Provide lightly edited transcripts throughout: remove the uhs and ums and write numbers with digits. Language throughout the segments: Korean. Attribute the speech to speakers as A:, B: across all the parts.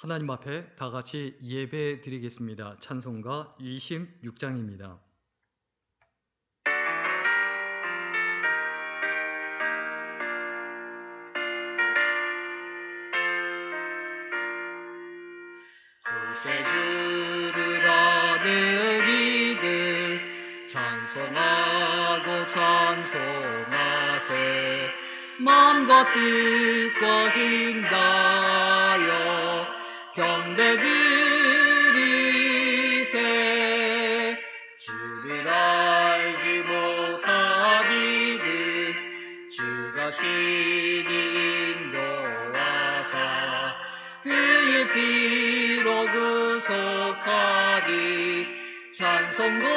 A: 하나님 앞에 다 같이 예배 드리겠습니다. 찬송가 26장입니다.
B: 구세주를 아는 이들 찬송하고 찬송하세. 마음과 뜻과 힘 다하여 경배 드리세. 주를 알지 못하기를 주가 신이 인도하사 그의 피로 구속하리. 찬송 고르세.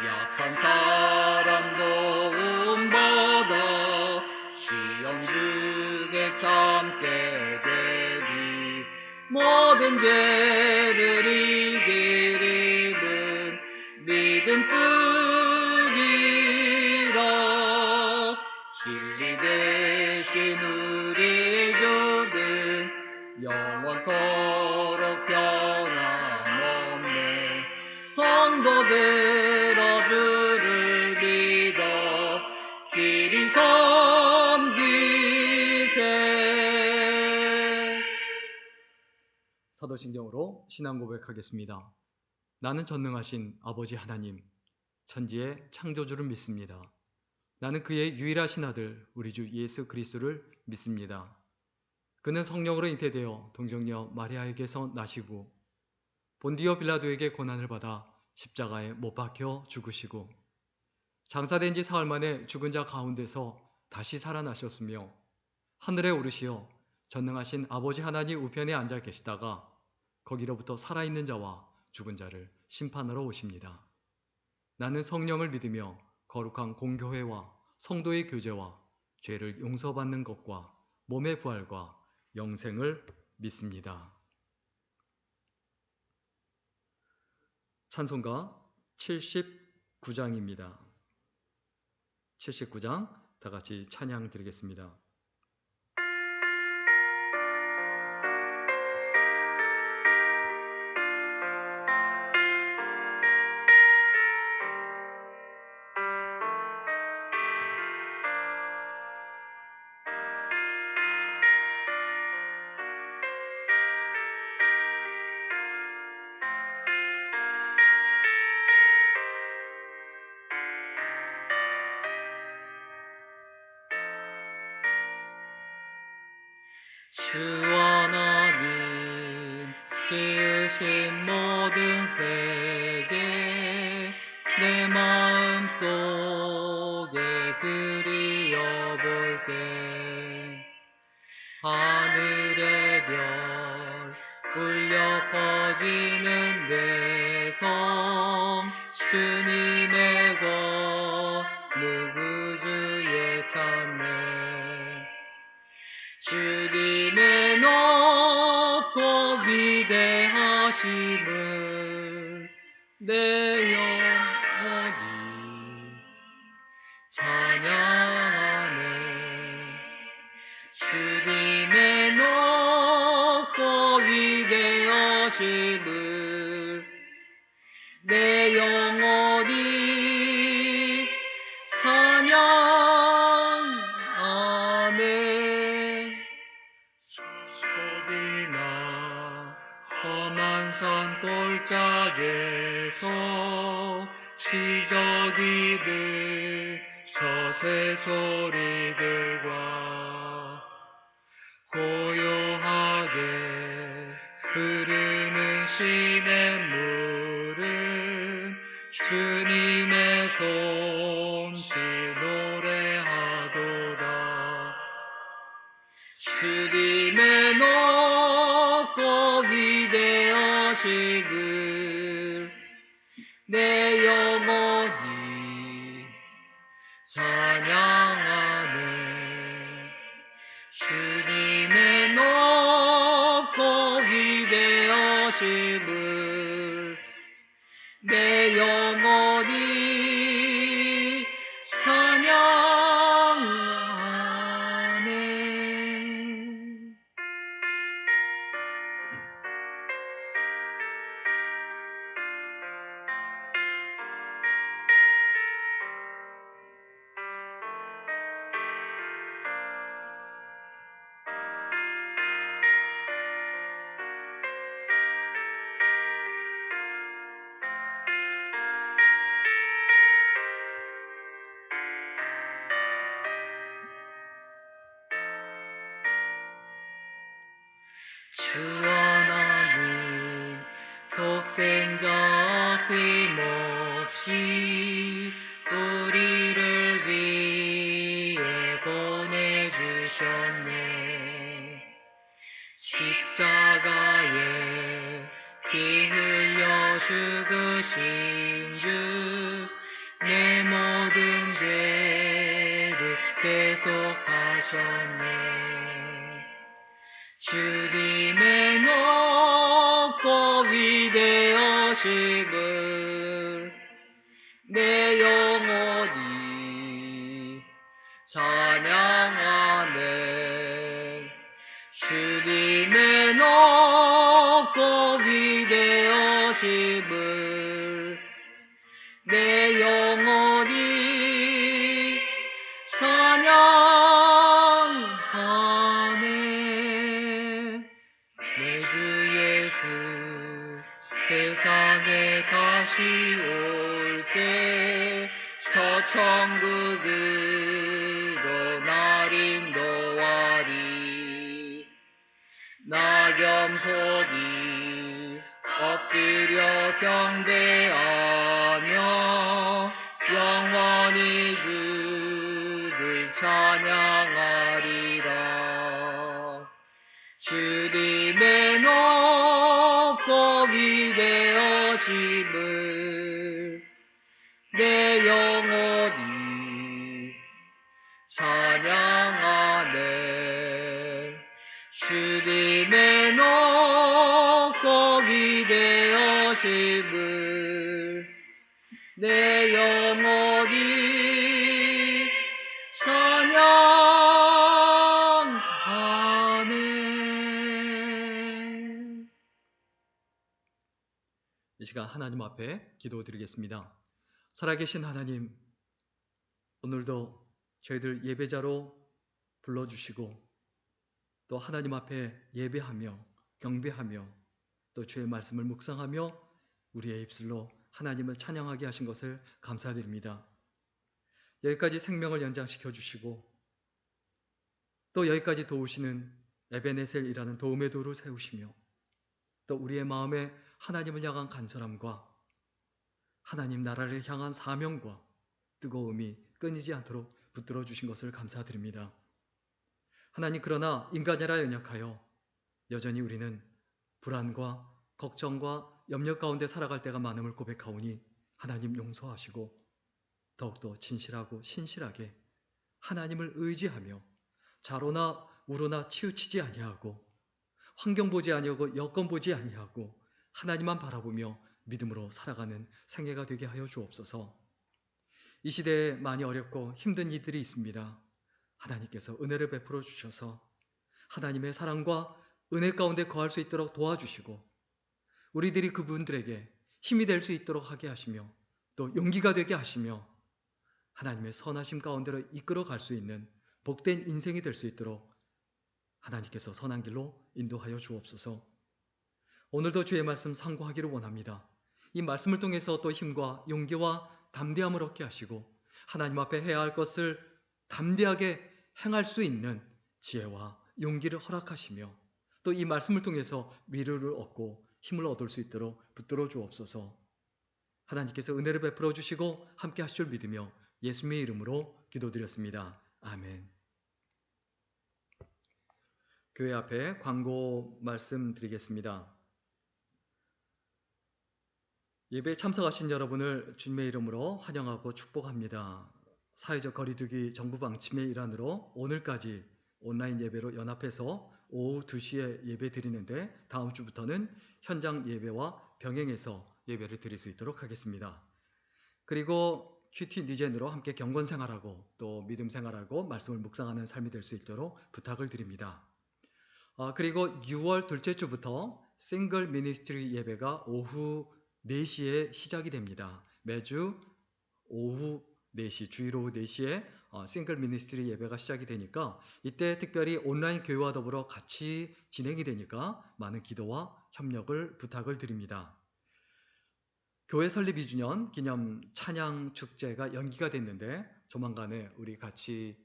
B: 약한 사람 도움받아 시험 중에 참게 되리. 모든 죄를 이길 힘은 믿음뿐이라. 진리 되신 우리 주는 영원토록 변함없네. 성도들아 주를 믿어 길이 섬기세.
A: 사도신경으로 신앙 고백하겠습니다. 나는 전능하신 아버지 하나님, 천지의 창조주를 믿습니다. 나는 그의 유일하신 아들 우리 주 예수 그리스도를 믿습니다. 그는 성령으로 잉태되어 동정녀 마리아에게서 나시고 본디오 빌라도에게 고난을 받아 십자가에 못 박혀 죽으시고 장사된 지 사흘 만에 죽은 자 가운데서 다시 살아나셨으며 하늘에 오르시어 전능하신 아버지 하나님 우편에 앉아 계시다가 거기로부터 살아있는 자와 죽은 자를 심판하러 오십니다. 나는 성령을 믿으며 거룩한 공교회와 성도의 교제와 죄를 용서받는 것과 몸의 부활과 영생을 믿습니다. 찬송가 79장입니다. 79장 다 같이 찬양 드리겠습니다.
B: 주 하나님 지으신 모든 세계 내 마음속에 그리어볼게. 하늘의 별 울려 퍼지는 외성 주님의 거룩 우주에 찬네. 주님의 높고 위대하심을 내 영혼이 찬양하네. 주님의 높고 위대하심을 내 영혼이 찬양하네. 소리나 험한 산 골짜기에서 지저귀를 저 새소리들과 고요하게 흐르는 시냇물은 주님의 솜씨 노래하도다. 주님의 높고 위대하심을 내 영혼이 찬양하네. 주님의 높고 위대하심을 내 영혼이 찬양하네. 주 하나님 독생자 쉼없이 우리를 위해 보내주셨네. 십자가에 피 흘려 죽으신 주 내 모든 죄를 대속하셨네. 주님의 높고 위대하심을 내 영혼이 찬양하네. 주님의 높고 위대하심을 내 영혼이 찬양하네. 내 주 예수 세상에 다시 올 때 저 천국으로 날 인도하리. 나 겸손히 엎드려 경배하며 영원히 주를 찬양하리라. 주님의 높고 위대하심을 내 영혼이 찬양하네. 주님의 높고 위대하심을 내 영혼이 찬양하네.
A: 이 시간 하나님 앞에 기도드리겠습니다. 살아계신 하나님, 오늘도 저희들 예배자로 불러주시고 또 하나님 앞에 예배하며 경배하며 또 주의 말씀을 묵상하며 우리의 입술로 하나님을 찬양하게 하신 것을 감사드립니다. 여기까지 생명을 연장시켜 주시고 또 여기까지 도우시는 에베네셀이라는 도움의 도를 세우시며 또 우리의 마음에 하나님을 향한 간절함과 하나님 나라를 향한 사명과 뜨거움이 끊이지 않도록 붙들어 주신 것을 감사드립니다. 하나님, 그러나 인간이라 연약하여 여전히 우리는 불안과 걱정과 염려 가운데 살아갈 때가 많음을 고백하오니 하나님 용서하시고 더욱더 진실하고 신실하게 하나님을 의지하며 좌로나 우로나 치우치지 아니하고 환경 보지 아니하고 여건 보지 아니하고 하나님만 바라보며 믿음으로 살아가는 생애가 되게 하여 주옵소서. 이 시대에 많이 어렵고 힘든 이들이 있습니다. 하나님께서 은혜를 베풀어 주셔서 하나님의 사랑과 은혜 가운데 거할 수 있도록 도와주시고 우리들이 그분들에게 힘이 될 수 있도록 하게 하시며 또 용기가 되게 하시며 하나님의 선하심 가운데로 이끌어 갈 수 있는 복된 인생이 될 수 있도록 하나님께서 선한 길로 인도하여 주옵소서. 오늘도 주의 말씀 상고하기를 원합니다. 이 말씀을 통해서 또 힘과 용기와 담대함을 얻게 하시고 하나님 앞에 해야 할 것을 담대하게 행할 수 있는 지혜와 용기를 허락하시며 또 이 말씀을 통해서 위로를 얻고 힘을 얻을 수 있도록 붙들어 주옵소서. 하나님께서 은혜를 베풀어 주시고 함께 하실 줄 믿으며 예수님의 이름으로 기도드렸습니다. 아멘. 교회 앞에 광고 말씀드리겠습니다. 예배에 참석하신 여러분을 주님의 이름으로 환영하고 축복합니다. 사회적 거리두기 정부 방침의 일환으로 오늘까지 온라인 예배로 연합해서 오후 2시에 예배 드리는데 다음 주부터는 현장 예배와 병행해서 예배를 드릴 수 있도록 하겠습니다. 그리고 큐티 니젠으로 함께 경건 생활하고 또 믿음 생활하고 말씀을 묵상하는 삶이 될 수 있도록 부탁을 드립니다. 그리고 6월 둘째 주부터 싱글 미니스트리 예배가 오후 4시에 시작이 됩니다. 매주 오후 4시, 주일 오후 4시에 싱글 미니스트리 예배가 시작이 되니까 이때 특별히 온라인 교회와 더불어 같이 진행이 되니까 많은 기도와 협력을 부탁을 드립니다. 교회 설립 2주년 기념 찬양 축제가 연기가 됐는데 조만간에 우리 같이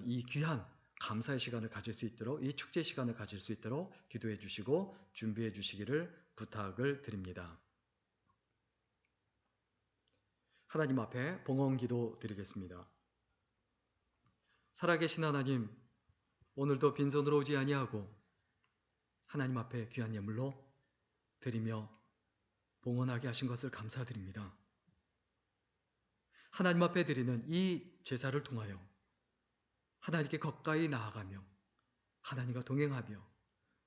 A: 이 귀한 감사의 시간을 가질 수 있도록 이 축제 시간을 가질 수 있도록 기도해 주시고 준비해 주시기를 부탁을 드립니다. 하나님 앞에 봉헌 기도 드리겠습니다. 살아계신 하나님, 오늘도 빈손으로 오지 아니하고 하나님 앞에 귀한 예물로 드리며 봉헌하게 하신 것을 감사드립니다. 하나님 앞에 드리는 이 제사를 통하여 하나님께 가까이 나아가며 하나님과 동행하며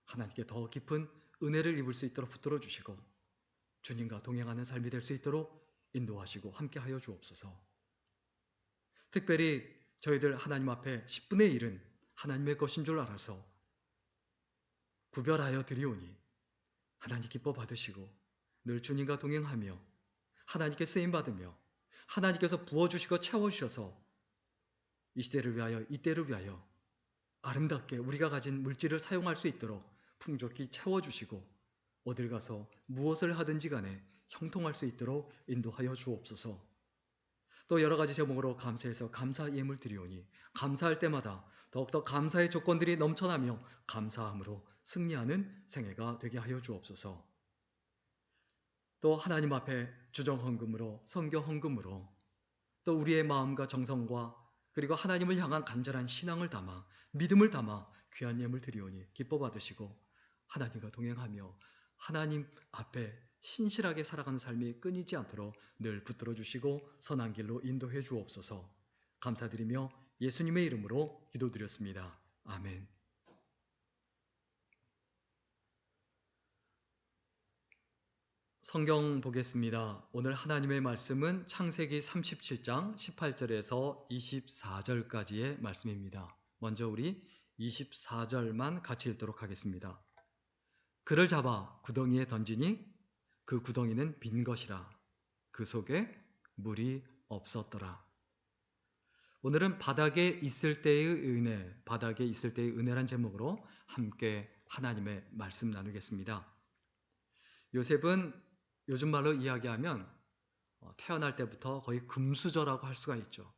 A: 하나님께 더 깊은 은혜를 입을 수 있도록 붙들어 주시고 주님과 동행하는 삶이 될 수 있도록 인도하시고 함께하여 주옵소서. 특별히 저희들 하나님 앞에 10분의 1은 하나님의 것인 줄 알아서 구별하여 드리오니 하나님 기뻐 받으시고 늘 주님과 동행하며 하나님께 쓰임받으며 하나님께서 부어주시고 채워주셔서 이 시대를 위하여 이때를 위하여 아름답게 우리가 가진 물질을 사용할 수 있도록 풍족히 채워주시고 어딜 가서 무엇을 하든지 간에 형통할 수 있도록 인도하여 주옵소서. 또 여러 가지 제목으로 감사해서 감사 예물 드리오니 감사할 때마다 더욱더 감사의 조건들이 넘쳐나며 감사함으로 승리하는 생애가 되게 하여 주옵소서. 또 하나님 앞에 주정 헌금으로 선교 헌금으로 또 우리의 마음과 정성과 그리고 하나님을 향한 간절한 신앙을 담아 믿음을 담아 귀한 예물 드리오니 기뻐 받으시고 하나님과 동행하며 하나님 앞에 신실하게 살아가는 삶이 끊이지 않도록 늘 붙들어 주시고 선한 길로 인도해 주옵소서. 감사드리며 예수님의 이름으로 기도드렸습니다. 아멘. 성경 보겠습니다. 오늘 하나님의 말씀은 창세기 37장 18절에서 24절까지의 말씀입니다. 먼저 우리 24절만 같이 읽도록 하겠습니다. 그를 잡아 구덩이에 던지니 그 구덩이는 빈 것이라 그 속에 물이 없었더라. 오늘은 바닥에 있을 때의 은혜, 바닥에 있을 때의 은혜란 제목으로 함께 하나님의 말씀 나누겠습니다. 요셉은 요즘 말로 이야기하면 태어날 때부터 거의 금수저라고 할 수가 있죠.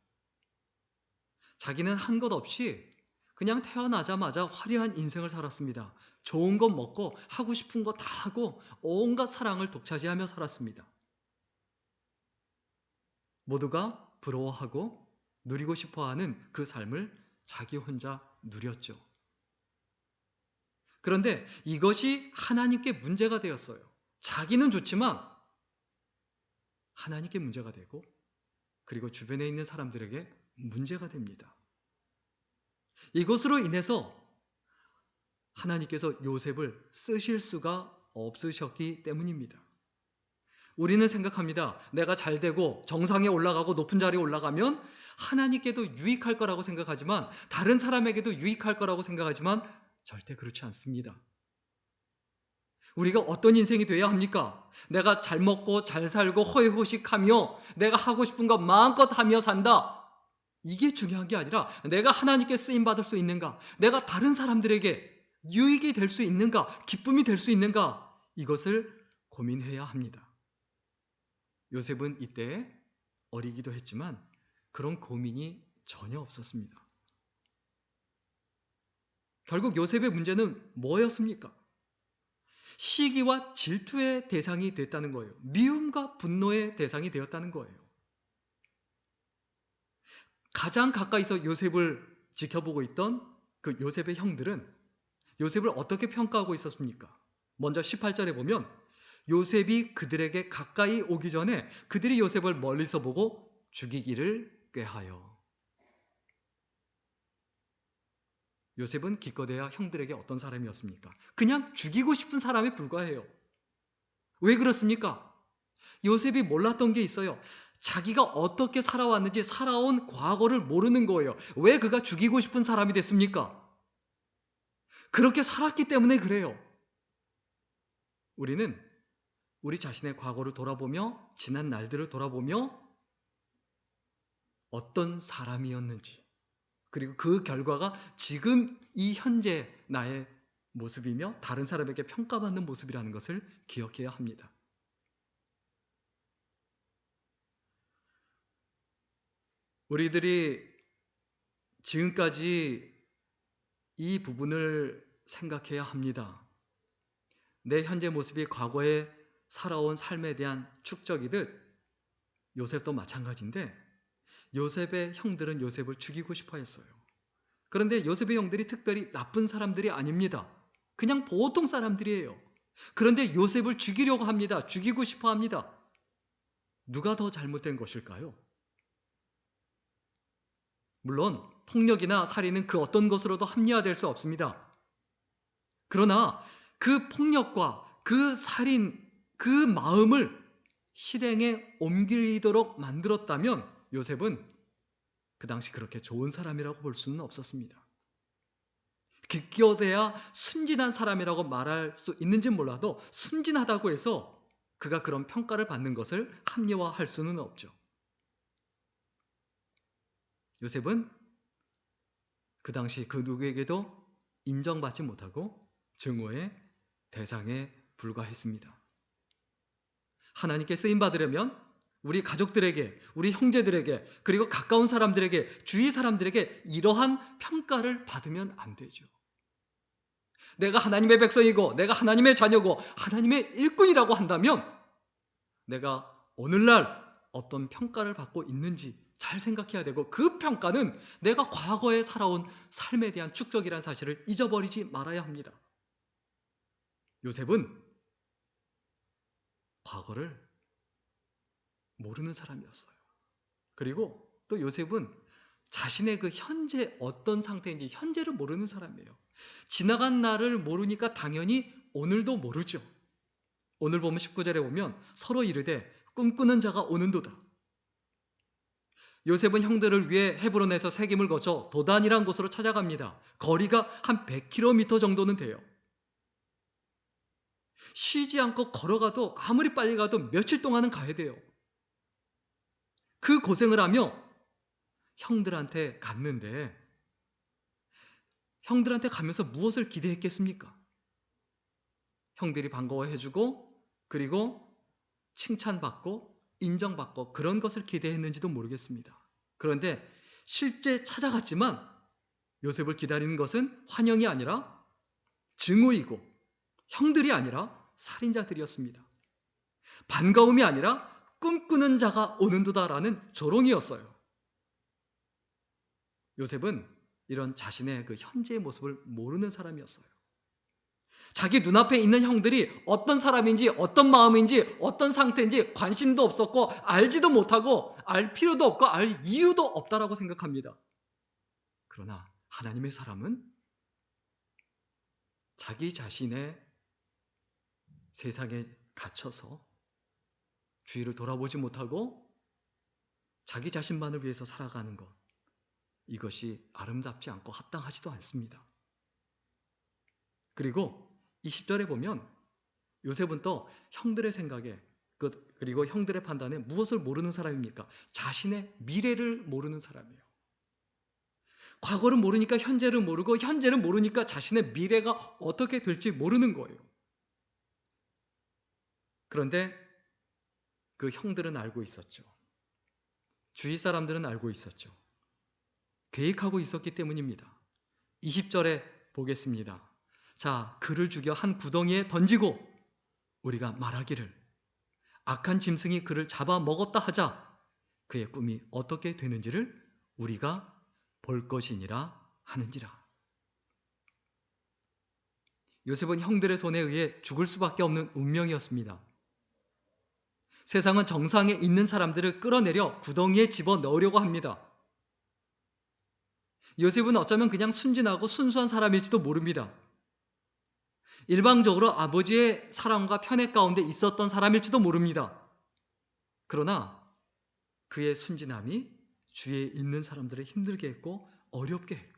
A: 자기는 한 것 없이 그냥 태어나자마자 화려한 인생을 살았습니다. 좋은 것 먹고 하고 싶은 거 다 하고 온갖 사랑을 독차지하며 살았습니다. 모두가 부러워하고 누리고 싶어하는 그 삶을 자기 혼자 누렸죠. 그런데 이것이 하나님께 문제가 되었어요. 자기는 좋지만 하나님께 문제가 되고 그리고 주변에 있는 사람들에게 문제가 됩니다. 이것으로 인해서 하나님께서 요셉을 쓰실 수가 없으셨기 때문입니다. 우리는 생각합니다. 내가 잘 되고 정상에 올라가고 높은 자리에 올라가면 하나님께도 유익할 거라고 생각하지만 다른 사람에게도 유익할 거라고 생각하지만 절대 그렇지 않습니다. 우리가 어떤 인생이 되어야 합니까? 내가 잘 먹고 잘 살고 허회호식하며 내가 하고 싶은 것 마음껏 하며 산다. 이게 중요한 게 아니라 내가 하나님께 쓰임받을 수 있는가? 내가 다른 사람들에게 유익이 될 수 있는가? 기쁨이 될 수 있는가? 이것을 고민해야 합니다. 요셉은 이때 어리기도 했지만 그런 고민이 전혀 없었습니다. 결국 요셉의 문제는 뭐였습니까? 시기와 질투의 대상이 됐다는 거예요. 미움과 분노의 대상이 되었다는 거예요. 가장 가까이서 요셉을 지켜보고 있던 그 요셉의 형들은 요셉을 어떻게 평가하고 있었습니까? 먼저 18절에 보면 요셉이 그들에게 가까이 오기 전에 그들이 요셉을 멀리서 보고 죽이기를 꾀하여. 요셉은 기껏해야 형들에게 어떤 사람이었습니까? 그냥 죽이고 싶은 사람에 불과해요. 왜 그렇습니까? 요셉이 몰랐던 게 있어요. 자기가 어떻게 살아왔는지 살아온 과거를 모르는 거예요. 왜 그가 죽이고 싶은 사람이 됐습니까? 그렇게 살았기 때문에 그래요. 우리는 우리 자신의 과거를 돌아보며 지난 날들을 돌아보며 어떤 사람이었는지, 그리고 그 결과가 지금 이 현재 나의 모습이며 다른 사람에게 평가받는 모습이라는 것을 기억해야 합니다. 우리들이 지금까지 이 부분을 생각해야 합니다. 내 현재 모습이 과거에 살아온 삶에 대한 축적이듯 요셉도 마찬가지인데, 요셉의 형들은 요셉을 죽이고 싶어 했어요. 그런데 요셉의 형들이 특별히 나쁜 사람들이 아닙니다. 그냥 보통 사람들이에요. 그런데 요셉을 죽이려고 합니다. 죽이고 싶어 합니다. 누가 더 잘못된 것일까요? 물론 폭력이나 살인은 그 어떤 것으로도 합리화될 수 없습니다. 그러나 그 폭력과 그 살인, 그 마음을 실행에 옮기도록 만들었다면 요셉은 그 당시 그렇게 좋은 사람이라고 볼 수는 없었습니다. 기껏해야 순진한 사람이라고 말할 수 있는지는 몰라도 순진하다고 해서 그가 그런 평가를 받는 것을 합리화할 수는 없죠. 요셉은 그 당시 그 누구에게도 인정받지 못하고 증오의 대상에 불과했습니다. 하나님께 쓰임받으려면 우리 가족들에게, 우리 형제들에게, 그리고 가까운 사람들에게, 주위 사람들에게 이러한 평가를 받으면 안 되죠. 내가 하나님의 백성이고 내가 하나님의 자녀고 하나님의 일꾼이라고 한다면 내가 오늘날 어떤 평가를 받고 있는지 잘 생각해야 되고, 그 평가는 내가 과거에 살아온 삶에 대한 축적이라는 사실을 잊어버리지 말아야 합니다. 요셉은 과거를 모르는 사람이었어요. 그리고 또 요셉은 자신의 그 현재 어떤 상태인지 현재를 모르는 사람이에요. 지나간 날을 모르니까 당연히 오늘도 모르죠. 오늘 보면 19절에 보면 서로 이르되 꿈꾸는 자가 오는도다. 요셉은 형들을 위해 헤브론에서 세김을 거쳐 도단이란 곳으로 찾아갑니다. 거리가 한 100km 정도는 돼요. 쉬지 않고 걸어가도 아무리 빨리 가도 며칠 동안은 가야 돼요. 그 고생을 하며 형들한테 갔는데, 형들한테 가면서 무엇을 기대했겠습니까? 형들이 반가워해주고 그리고 칭찬받고 인정받고 그런 것을 기대했는지도 모르겠습니다. 그런데 실제 찾아갔지만 요셉을 기다리는 것은 환영이 아니라 증오이고, 형들이 아니라 살인자들이었습니다. 반가움이 아니라 꿈꾸는 자가 오는도다라는 조롱이었어요. 요셉은 이런 자신의 그 현재의 모습을 모르는 사람이었어요. 자기 눈앞에 있는 형들이 어떤 사람인지 어떤 마음인지 어떤 상태인지 관심도 없었고 알지도 못하고 알 필요도 없고 알 이유도 없다라고 생각합니다. 그러나 하나님의 사람은 자기 자신의 세상에 갇혀서 주위를 돌아보지 못하고 자기 자신만을 위해서 살아가는 것, 이것이 아름답지 않고 합당하지도 않습니다. 그리고 20절에 보면 요셉은 또 형들의 생각에 그리고 형들의 판단에 무엇을 모르는 사람입니까? 자신의 미래를 모르는 사람이에요. 과거를 모르니까 현재를 모르고 현재를 모르니까 자신의 미래가 어떻게 될지 모르는 거예요. 그런데 그 형들은 알고 있었죠. 주위 사람들은 알고 있었죠. 계획하고 있었기 때문입니다. 20절에 보겠습니다. 자, 그를 죽여 한 구덩이에 던지고 우리가 말하기를 악한 짐승이 그를 잡아 먹었다 하자 그의 꿈이 어떻게 되는지를 우리가 볼 것이니라 하는지라. 요셉은 형들의 손에 의해 죽을 수밖에 없는 운명이었습니다. 세상은 정상에 있는 사람들을 끌어내려 구덩이에 집어넣으려고 합니다. 요셉은 어쩌면 그냥 순진하고 순수한 사람일지도 모릅니다. 일방적으로 아버지의 사랑과 편애 가운데 있었던 사람일지도 모릅니다. 그러나 그의 순진함이 주위에 있는 사람들을 힘들게 했고 어렵게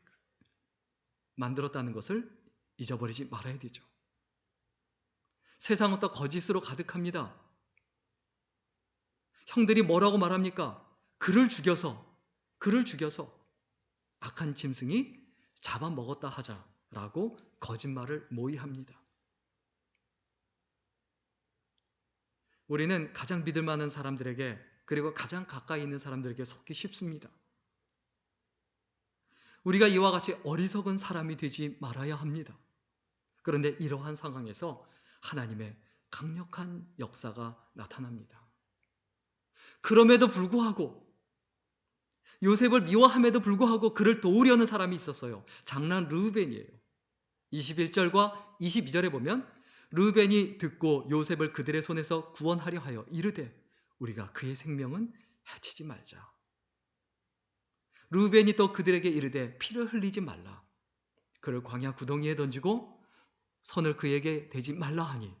A: 만들었다는 것을 잊어버리지 말아야 되죠. 세상은 또 거짓으로 가득합니다. 형들이 뭐라고 말합니까? 그를 죽여서 악한 짐승이 잡아먹었다 하자라고 거짓말을 모의합니다. 우리는 가장 믿을 만한 사람들에게 그리고 가장 가까이 있는 사람들에게 속기 쉽습니다. 우리가 이와 같이 어리석은 사람이 되지 말아야 합니다. 그런데 이러한 상황에서 하나님의 강력한 역사가 나타납니다. 그럼에도 불구하고 요셉을 미워함에도 불구하고 그를 도우려는 사람이 있었어요. 장남 르우벤이에요. 21절과 22절에 보면 르우벤이 듣고 요셉을 그들의 손에서 구원하려 하여 이르되 우리가 그의 생명은 해치지 말자. 르우벤이 또 그들에게 이르되 피를 흘리지 말라. 그를 광야 구덩이에 던지고 손을 그에게 대지 말라 하니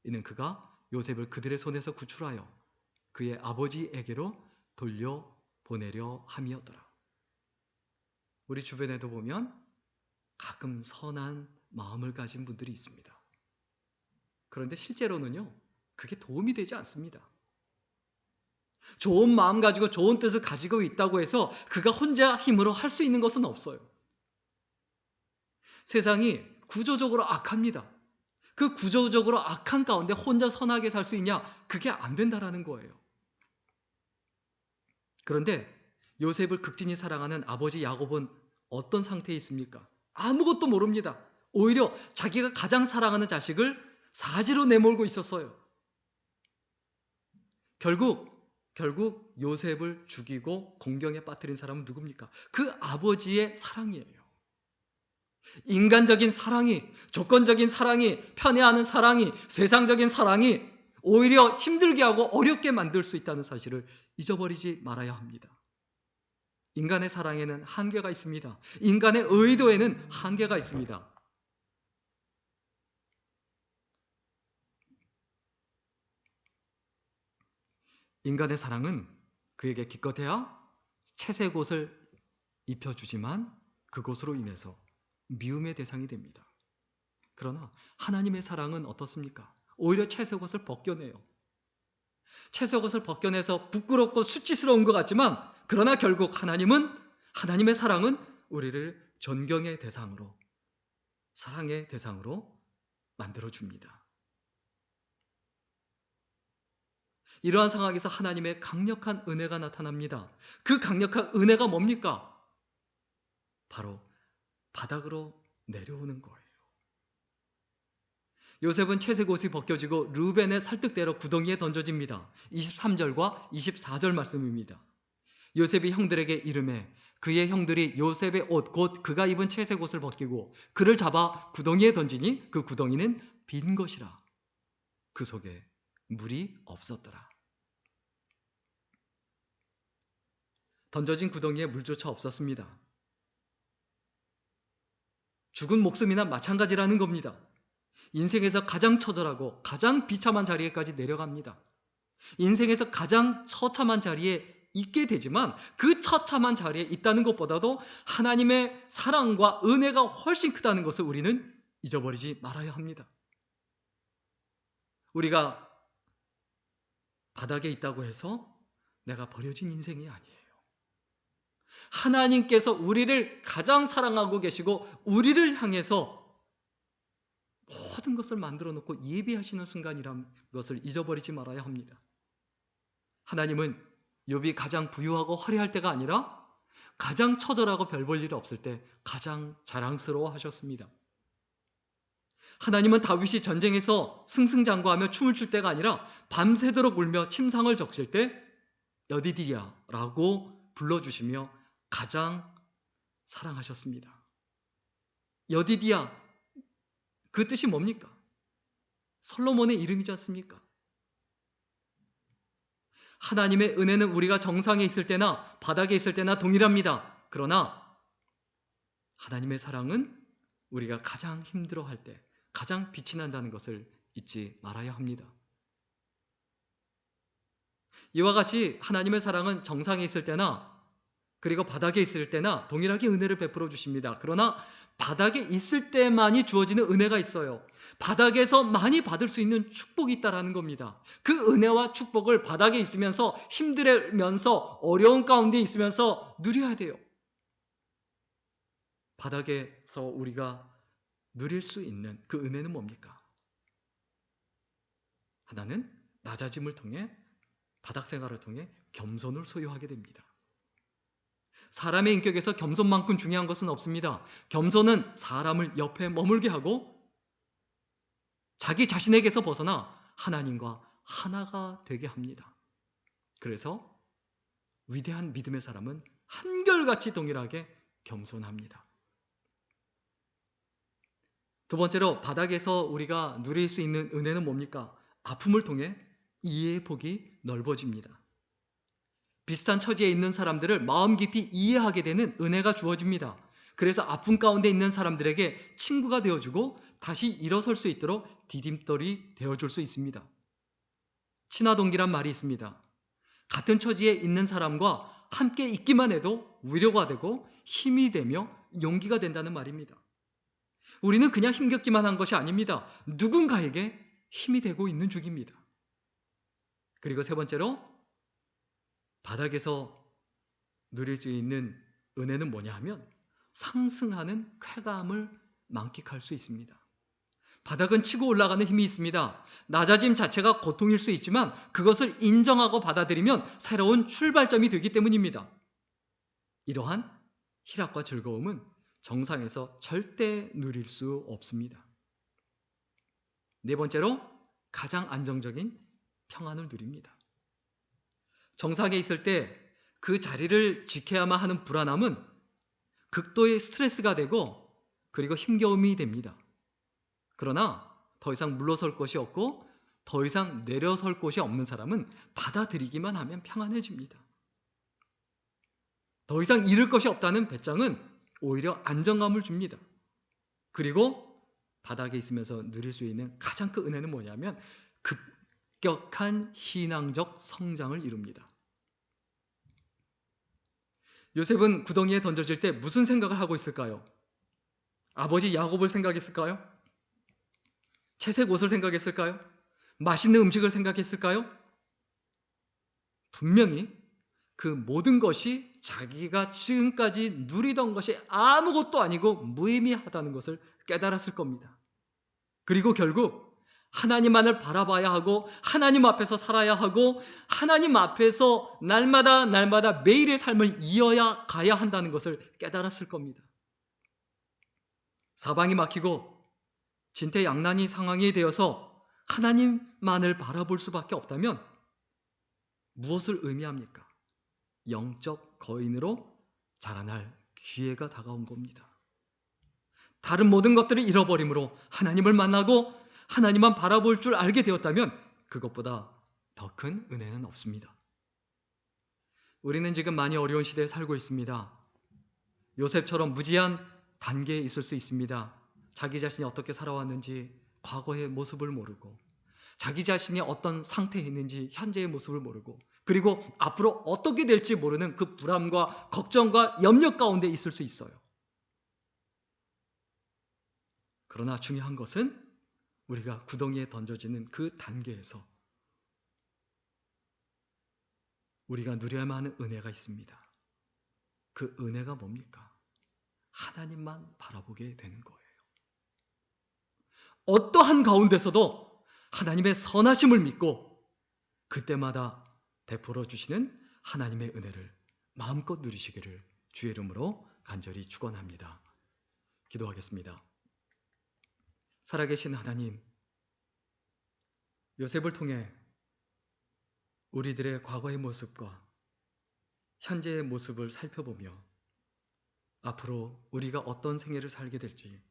A: 이는 그가 요셉을 그들의 손에서 구출하여 그의 아버지에게로 돌려보내려 함이었더라. 우리 주변에도 보면 가끔 선한 마음을 가진 분들이 있습니다. 그런데 실제로는요, 그게 도움이 되지 않습니다. 좋은 마음 가지고 좋은 뜻을 가지고 있다고 해서 그가 혼자 힘으로 할 수 있는 것은 없어요. 세상이 구조적으로 악합니다. 그 구조적으로 악한 가운데 혼자 선하게 살 수 있냐? 그게 안 된다라는 거예요. 그런데 요셉을 극진히 사랑하는 아버지 야곱은 어떤 상태에 있습니까? 아무것도 모릅니다. 오히려 자기가 가장 사랑하는 자식을 사지로 내몰고 있었어요. 결국 요셉을 죽이고 공경에 빠뜨린 사람은 누굽니까? 그 아버지의 사랑이에요. 인간적인 사랑이, 조건적인 사랑이, 편애하는 사랑이, 세상적인 사랑이 오히려 힘들게 하고 어렵게 만들 수 있다는 사실을 잊어버리지 말아야 합니다. 인간의 사랑에는 한계가 있습니다. 인간의 의도에는 한계가 있습니다. 인간의 사랑은 그에게 기껏해야 채색 옷을 입혀주지만 그것으로 인해서 미움의 대상이 됩니다. 그러나 하나님의 사랑은 어떻습니까? 오히려 채색 옷을 벗겨내요. 채색 옷을 벗겨내서 부끄럽고 수치스러운 것 같지만 그러나 결국 하나님의 사랑은 우리를 존경의 대상으로, 사랑의 대상으로 만들어줍니다. 이러한 상황에서 하나님의 강력한 은혜가 나타납니다. 그 강력한 은혜가 뭡니까? 바로 바닥으로 내려오는 거예요. 요셉은 채색 옷이 벗겨지고 르우벤의 설득대로 구덩이에 던져집니다. 23절과 24절 말씀입니다. 요셉이 형들에게 이르매 그의 형들이 요셉의 옷 곧 그가 입은 채색 옷을 벗기고 그를 잡아 구덩이에 던지니 그 구덩이는 빈 것이라. 그 속에 물이 없었더라. 던져진 구덩이에 물조차 없었습니다. 죽은 목숨이나 마찬가지라는 겁니다. 인생에서 가장 처절하고 가장 비참한 자리에까지 내려갑니다. 인생에서 가장 처참한 자리에 있게 되지만 그 처참한 자리에 있다는 것보다도 하나님의 사랑과 은혜가 훨씬 크다는 것을 우리는 잊어버리지 말아야 합니다. 우리가 바닥에 있다고 해서 내가 버려진 인생이 아니에요. 하나님께서 우리를 가장 사랑하고 계시고 우리를 향해서 모든 것을 만들어 놓고 예비하시는 순간이라는 것을 잊어버리지 말아야 합니다. 하나님은 욥이 가장 부유하고 화려할 때가 아니라 가장 처절하고 별 볼 일 없을 때 가장 자랑스러워 하셨습니다. 하나님은 다윗이 전쟁에서 승승장구하며 춤을 출 때가 아니라 밤새도록 울며 침상을 적실 때 여디디야라고 불러주시며 가장 사랑하셨습니다. 여디디야, 그 뜻이 뭡니까? 솔로몬의 이름이지 않습니까? 하나님의 은혜는 우리가 정상에 있을 때나 바닥에 있을 때나 동일합니다. 그러나 하나님의 사랑은 우리가 가장 힘들어할 때 가장 빛이 난다는 것을 잊지 말아야 합니다. 이와 같이 하나님의 사랑은 정상에 있을 때나 그리고 바닥에 있을 때나 동일하게 은혜를 베풀어 주십니다. 그러나 바닥에 있을 때만이 주어지는 은혜가 있어요. 바닥에서 많이 받을 수 있는 축복이 있다라는 겁니다. 그 은혜와 축복을 바닥에 있으면서 힘들면서 어려운 가운데 있으면서 누려야 돼요. 바닥에서 우리가 누릴 수 있는 그 은혜는 뭡니까? 하나는 낮아짐을 통해 바닥 생활을 통해 겸손을 소유하게 됩니다. 사람의 인격에서 겸손만큼 중요한 것은 없습니다. 겸손은 사람을 옆에 머물게 하고 자기 자신에게서 벗어나 하나님과 하나가 되게 합니다. 그래서 위대한 믿음의 사람은 한결같이 동일하게 겸손합니다. 두 번째로 바닥에서 우리가 누릴 수 있는 은혜는 뭡니까? 아픔을 통해 이해의 폭이 넓어집니다. 비슷한 처지에 있는 사람들을 마음 깊이 이해하게 되는 은혜가 주어집니다. 그래서 아픔 가운데 있는 사람들에게 친구가 되어주고 다시 일어설 수 있도록 디딤돌이 되어줄 수 있습니다. 친화동기란 말이 있습니다. 같은 처지에 있는 사람과 함께 있기만 해도 위로가 되고 힘이 되며 용기가 된다는 말입니다. 우리는 그냥 힘겹기만 한 것이 아닙니다. 누군가에게 힘이 되고 있는 중입니다. 그리고 세 번째로 바닥에서 누릴 수 있는 은혜는 뭐냐 하면 상승하는 쾌감을 만끽할 수 있습니다. 바닥은 치고 올라가는 힘이 있습니다. 낮아짐 자체가 고통일 수 있지만 그것을 인정하고 받아들이면 새로운 출발점이 되기 때문입니다. 이러한 희락과 즐거움은 정상에서 절대 누릴 수 없습니다. 네 번째로 가장 안정적인 평안을 누립니다. 정상에 있을 때 그 자리를 지켜야만 하는 불안함은 극도의 스트레스가 되고 그리고 힘겨움이 됩니다. 그러나 더 이상 물러설 곳이 없고 더 이상 내려설 곳이 없는 사람은 받아들이기만 하면 평안해집니다. 더 이상 잃을 것이 없다는 배짱은 오히려 안정감을 줍니다. 그리고 바닥에 있으면서 누릴 수 있는 가장 큰 은혜는 뭐냐면 급격한 신앙적 성장을 이룹니다. 요셉은 구덩이에 던져질 때 무슨 생각을 하고 있을까요? 아버지 야곱을 생각했을까요? 채색 옷을 생각했을까요? 맛있는 음식을 생각했을까요? 분명히 그 모든 것이 자기가 지금까지 누리던 것이 아무것도 아니고 무의미하다는 것을 깨달았을 겁니다. 그리고 결국 하나님만을 바라봐야 하고 하나님 앞에서 살아야 하고 하나님 앞에서 날마다 매일의 삶을 이어야 가야 한다는 것을 깨달았을 겁니다. 사방이 막히고 진퇴양난이 상황이 되어서 하나님만을 바라볼 수밖에 없다면 무엇을 의미합니까? 영적 거인으로 자라날 기회가 다가온 겁니다. 다른 모든 것들을 잃어버림으로 하나님을 만나고 하나님만 바라볼 줄 알게 되었다면 그것보다 더 큰 은혜는 없습니다. 우리는 지금 많이 어려운 시대에 살고 있습니다. 요셉처럼 무지한 단계에 있을 수 있습니다. 자기 자신이 어떻게 살아왔는지 과거의 모습을 모르고 자기 자신이 어떤 상태에 있는지 현재의 모습을 모르고 그리고 앞으로 어떻게 될지 모르는 그 불안과 걱정과 염려 가운데 있을 수 있어요. 그러나 중요한 것은 우리가 구덩이에 던져지는 그 단계에서 우리가 누려야만 하는 은혜가 있습니다. 그 은혜가 뭡니까? 하나님만 바라보게 되는 거예요. 어떠한 가운데서도 하나님의 선하심을 믿고 그때마다 베풀어 주시는 하나님의 은혜를 마음껏 누리시기를 주의 이름으로 간절히 축원합니다. 기도하겠습니다. 살아계신 하나님, 요셉을 통해 우리들의 과거의 모습과 현재의 모습을 살펴보며 앞으로 우리가 어떤 생애를 살게 될지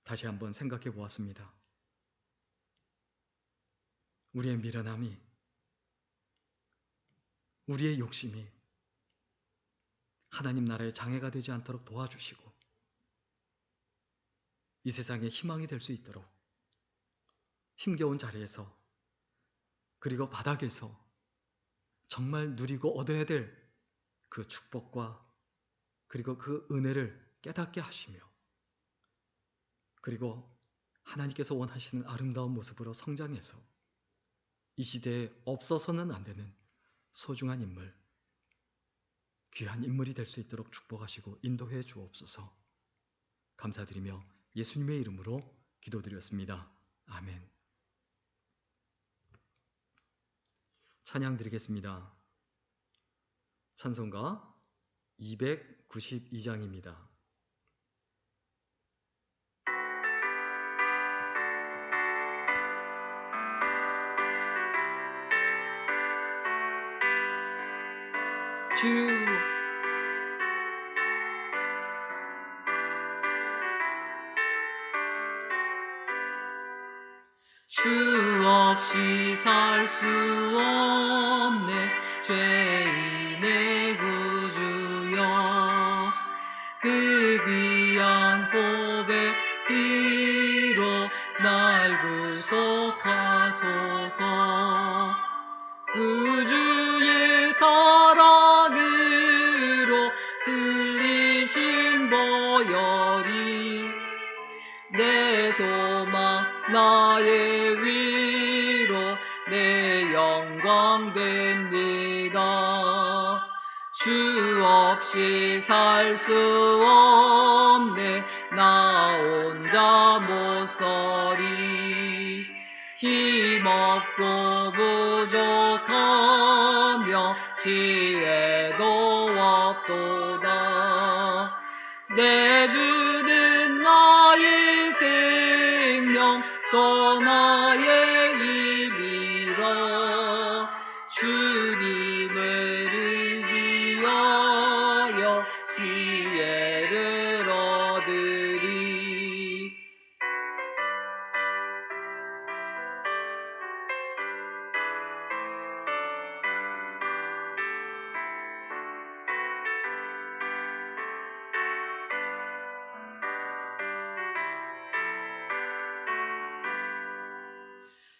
A: 다시 한번 생각해 보았습니다. 우리의 미련함이, 우리의 욕심이 하나님 나라의 장애가 되지 않도록 도와주시고 이 세상의 희망이 될 수 있도록 힘겨운 자리에서 그리고 바닥에서 정말 누리고 얻어야 될 그 축복과 그리고 그 은혜를 깨닫게 하시며 그리고 하나님께서 원하시는 아름다운 모습으로 성장해서 이 시대에 없어서는 안 되는 소중한 인물, 귀한 인물이 될 수 있도록 축복하시고 인도해 주옵소서. 감사드리며 예수님의 이름으로 기도드렸습니다. 아멘. 찬양 드리겠습니다. 찬송가 292장입니다.
B: 주 없이 살 수 없네 죄인의 구주여 그 귀한 보배 피로 날 구속하소서 구주의 사랑으로 흘리신 보혈이 내 소망 나의 위로 내 영광 됩니다. 주 없이 살 수 없네 나 혼자 못 서리 힘없고 부족하며 지혜도 없도다 내 주는 나의 생명 또 나의 힘이라 주님을 의지하여 지혜를 얻으리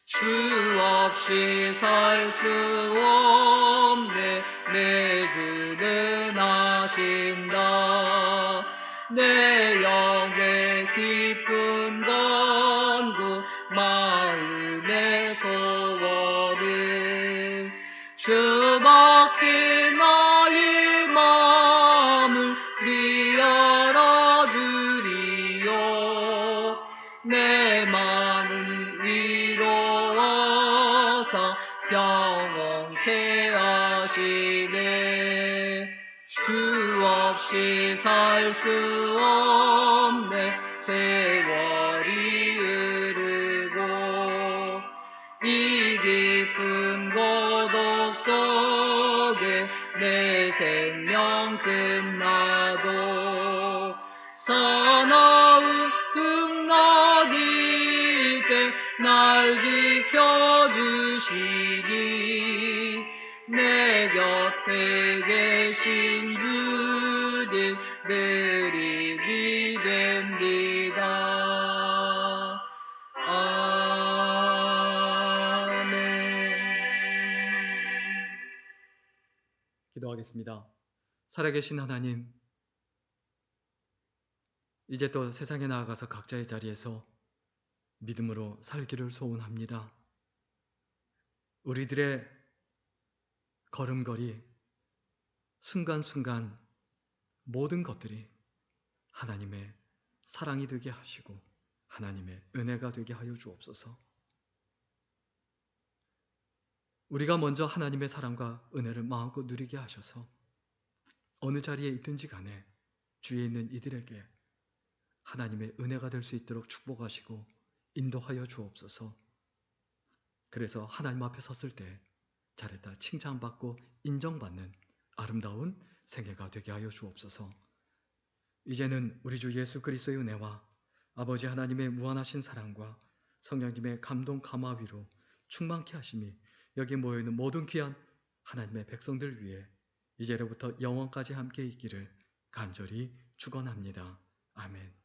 B: 주 없이 살 수 없네 내 주는 아신다 내 영의 깊은 간구 마음의 소원은 주밖에 나의 마음을 위하라 주리요 내 마음은 위로하사 평온케 하시네 주 없이 살 수 없네 세월이 흐르고 이 깊은 고독 속에 내 생명 끝나도 사나운 흥락이 때 날 지켜주시니 내 곁에 계신 주님 늘 힘이 됩니다. 아멘.
A: 기도하겠습니다. 살아계신 하나님, 이제 또 세상에 나아가서 각자의 자리에서 믿음으로 살기를 소원합니다. 우리들의 걸음걸이, 순간순간 모든 것들이 하나님의 사랑이 되게 하시고 하나님의 은혜가 되게 하여 주옵소서. 우리가 먼저 하나님의 사랑과 은혜를 마음껏 누리게 하셔서 어느 자리에 있든지 간에 주위에 있는 이들에게 하나님의 은혜가 될 수 있도록 축복하시고 인도하여 주옵소서. 그래서 하나님 앞에 섰을 때 잘했다 칭찬받고 인정받는 아름다운 생애가 되게 하여 주옵소서. 이제는 우리 주 예수 그리스도의 은혜와 아버지 하나님의 무한하신 사랑과 성령님의 감동 감화위로 충만케 하심이 여기 모여있는 모든 귀한 하나님의 백성들 위해 이제로부터 영원까지 함께 있기를 간절히 축원합니다. 아멘.